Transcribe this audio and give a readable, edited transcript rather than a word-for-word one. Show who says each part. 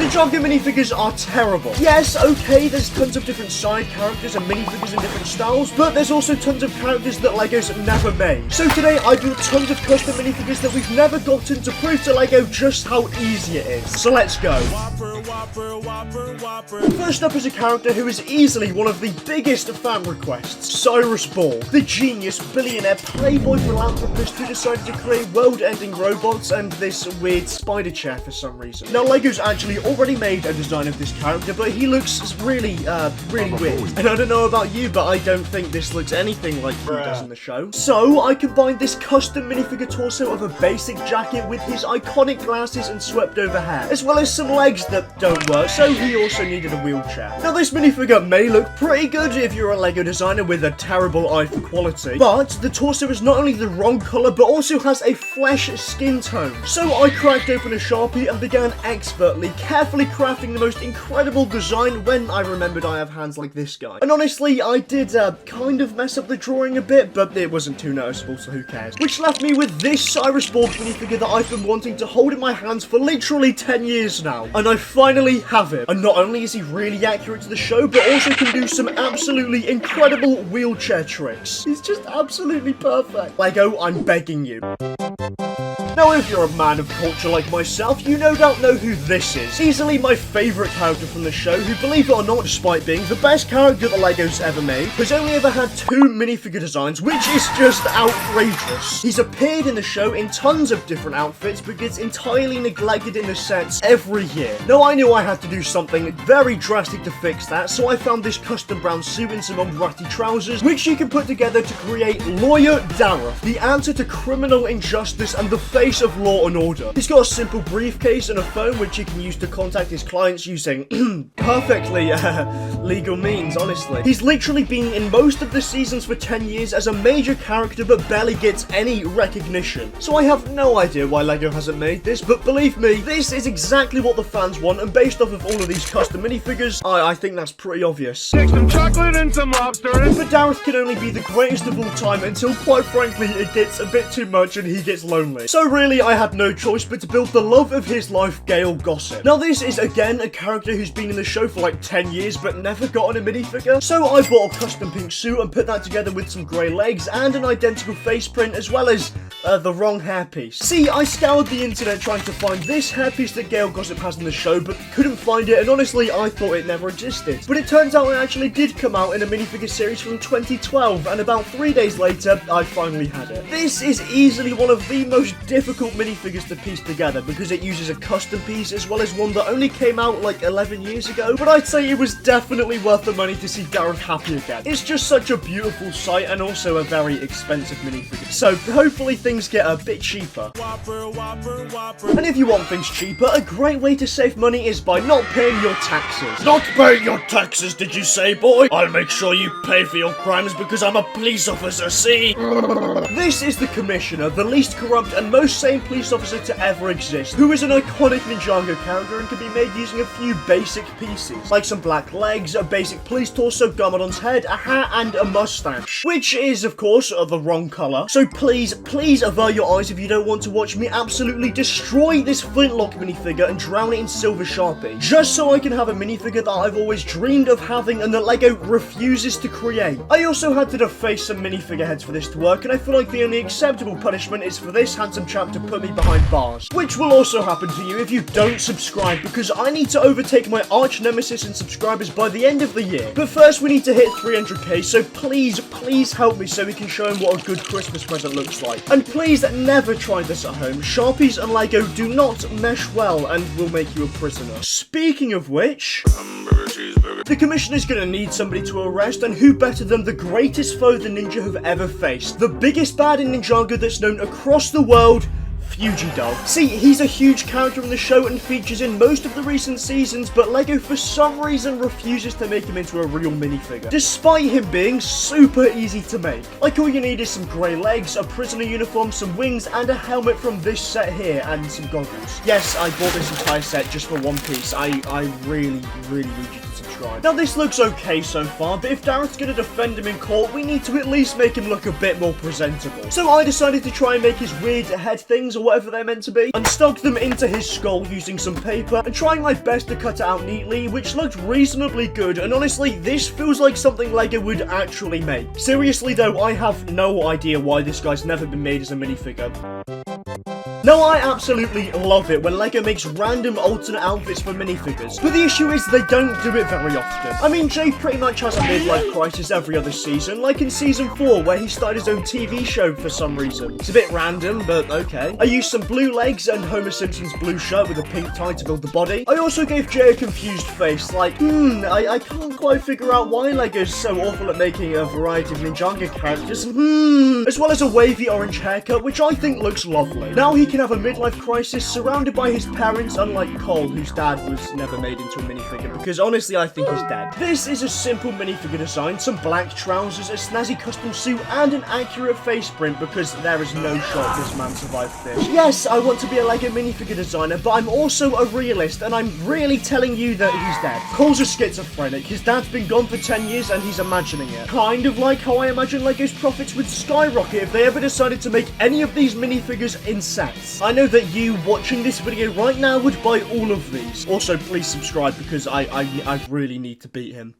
Speaker 1: Ninjago minifigures are terrible. Yes, okay, there's tons of different side characters and minifigures in different styles, but there's also tons of characters that LEGO's never made. So today I built tons of custom minifigures that we've never gotten to prove to LEGO just how easy it is. So let's go. First up is a character who is easily one of the biggest fan requests, Cyrus Ball, the genius, billionaire, playboy philanthropist who decided to create world-ending robots and this weird spider chair for some reason. Now LEGO's actually already made a design of this character, but he looks really weird. And I don't know about you, but I don't think this looks anything like he does in the show. So I combined this custom minifigure torso of a basic jacket with his iconic glasses and swept over hair, as well as some legs that don't work, so he also needed a wheelchair. Now this minifigure may look pretty good if you're a LEGO designer with a terrible eye for quality, but the torso is not only the wrong colour, but also has a flesh skin tone. So I cracked open a Sharpie and began expertly, carefully crafting the most incredible design when I remembered I have hands like this guy. And honestly, I did kind of mess up the drawing a bit, but it wasn't too noticeable, so who cares? Which left me with this Cyrus Ball minifigure that I've been wanting to hold in my hands for literally 10 years now. And I finally have him. And not only is he really accurate to the show, but also can do some absolutely incredible wheelchair tricks. He's just absolutely perfect. LEGO, I'm begging you. Now, if you're a man of culture like myself, you no doubt know who this is. Easily my favourite character from the show, who, believe it or not, despite being the best character that LEGO's ever made, has only ever had 2 minifigure designs, which is just outrageous. He's appeared in the show in tons of different outfits, but gets entirely neglected in the sets every year. Now, I knew I had to do something very drastic to fix that, so I found this custom brown suit and some old ratty trousers, which you can put together to create Lawyer Dareth, the answer to criminal injustice and the face of law and order. He's got a simple briefcase and a phone which he can use to contact his clients using perfectly legal means, honestly. He's literally been in most of the seasons for 10 years as a major character but barely gets any recognition. So I have no idea why LEGO hasn't made this, but believe me, this is exactly what the fans want, and based off of all of these custom minifigures, I think that's pretty obvious.
Speaker 2: Take some chocolate and some lobster.
Speaker 1: But Dareth can only be the greatest of all time until, quite frankly, it gets a bit too much and he gets lonely. So really, I had no choice but to build the love of his life, Gale Gossip. Now this is again a character who's been in the show for like 10 years but never gotten a minifigure, so I bought a custom pink suit and put that together with some grey legs and an identical face print, as well as the wrong hairpiece. See, I scoured the internet trying to find this hairpiece that Gale Gossip has in the show, but couldn't find it, and honestly, I thought it never existed. But it turns out it actually did come out in a minifigure series from 2012, and about 3 days later, I finally had it. This is easily one of the most difficult minifigures to piece together, because it uses a custom piece as well as one that only came out like 11 years ago, but I'd say it was definitely worth the money to see Dareth happy again. It's just such a beautiful sight, and also a very expensive minifigure, so hopefully things get a bit cheaper. And if you want things cheaper, a great way to save money is by not paying your taxes. Not paying your taxes, did you say, boy? I'll make sure you pay for your crimes because I'm a police officer, see? This is the Commissioner, the least corrupt and most sane police officer to ever exist, who is an iconic Ninjago character and can be made using a few basic pieces, like some black legs, a basic police torso, Garmadon's head, a hat, and a mustache, which is, of course, the wrong colour. So please avert your eyes if you don't want to watch me absolutely destroy this flintlock minifigure and drown it in silver Sharpie, just so I can have a minifigure that I've always dreamed of having and that LEGO refuses to create. I also had to deface some minifigure heads for this to work, and I feel like the only acceptable punishment is for this handsome chap to put me behind bars, which will also happen to you if you don't subscribe, because I need to overtake my arch nemesis in subscribers by the end of the year. But first we need to hit 300k, so please help me so we can show him what a good Christmas present looks like. And please never try this at home. Sharpies and LEGO do not mesh well and will make you a prisoner. Speaking of which, the Commissioner's gonna need somebody to arrest, and who better than the greatest foe the ninja have ever faced, the biggest bad in Ninjago that's known across the world, Fugidog. See, he's a huge character in the show and features in most of the recent seasons, but LEGO for some reason refuses to make him into a real minifigure, despite him being super easy to make. Like, all you need is some grey legs, a prisoner uniform, some wings, and a helmet from this set here, and some goggles. Yes, I bought this entire set just for one piece. I really need you to subscribe. Now, this looks okay so far, but if Dareth's gonna defend him in court, we need to at least make him look a bit more presentable. So I decided to try and make his weird head things, or whatever they're meant to be, and stuck them into his skull using some paper and trying my best to cut it out neatly, which looked reasonably good, and honestly, this feels like something LEGO would actually make. Seriously though, I have no idea why this guy's never been made as a minifigure. Now, I absolutely love it when LEGO makes random alternate outfits for minifigures, but the issue is they don't do it very often. I mean, Jay pretty much has a midlife crisis every other season, like in season 4, where he started his own TV show for some reason. It's a bit random, but okay. I used some blue legs and Homer Simpson's blue shirt with a pink tie to build the body. I also gave Jay a confused face, like, I can't quite figure out why LEGO's so awful at making a variety of Ninjago characters, as well as a wavy orange haircut, which I think looks lovely. Now he can have a midlife crisis surrounded by his parents, unlike Cole, whose dad was never made into a minifigure, because honestly I think he's dead. This is a simple minifigure design, some black trousers, a snazzy custom suit, and an accurate face print, because there is no shot this man survived this. Yes, I want to be a LEGO minifigure designer, but I'm also a realist, and I'm really telling you that he's dead. Cole's a schizophrenic, his dad's been gone for 10 years and he's imagining it. Kind of like how I imagine LEGO's profits would skyrocket if they ever decided to make any of these minifigures in sets. I know that you watching this video right now would buy all of these. Also, please subscribe because I really need to beat him.